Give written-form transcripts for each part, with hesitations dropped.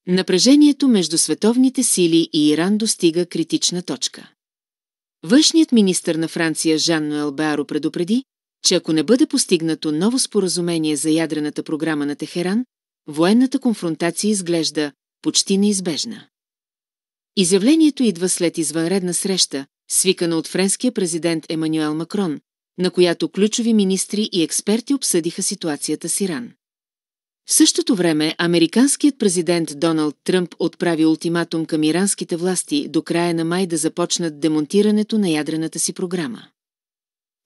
Напрежението между световните сили и Иран достига критична точка. Външният министър на Франция Жан-Ноел Беаро предупреди, че ако не бъде постигнато ново споразумение за ядрената програма на Техеран, военната конфронтация изглежда почти неизбежна. Изявлението идва след извънредна среща, свикана от френския президент Емануел Макрон, на която ключови министри и експерти обсъдиха ситуацията с Иран. В същото време американският президент Доналд Тръмп отправи ултиматум към иранските власти до края на май да започнат демонтирането на ядрената си програма.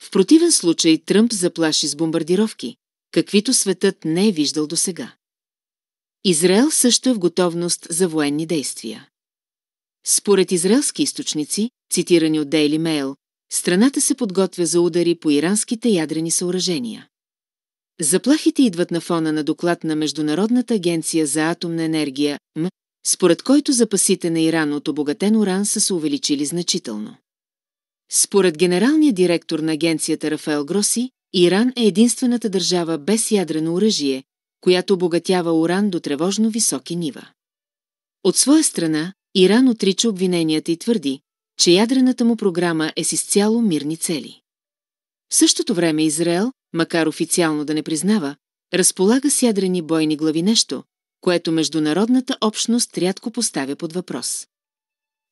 В противен случай Тръмп заплаши с бомбардировки, каквито светът не е виждал досега. Израел също е в готовност за военни действия. Според израелски източници, цитирани от Daily Mail, страната се подготвя за удари по иранските ядрени съоръжения. Заплахите идват на фона на доклад на Международната агенция за атомна енергия, според който запасите на Иран от обогатен уран са се увеличили значително. Според генералния директор на агенцията Рафаел Гроси, Иран е единствената държава без ядрено оръжие, която обогатява уран до тревожно високи нива. От своя страна, Иран отрича обвиненията и твърди, че ядрената му програма е с изцяло мирни цели. В същото време Израел, макар официално да не признава, разполага с ядрени бойни глави, нещо, което международната общност рядко поставя под въпрос.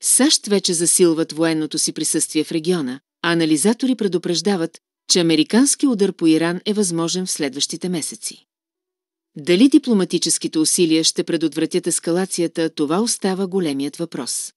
САЩ вече засилват военното си присъствие в региона, а анализатори предупреждават, че американски удар по Иран е възможен в следващите месеци. Дали дипломатическите усилия ще предотвратят ескалацията, това остава големият въпрос.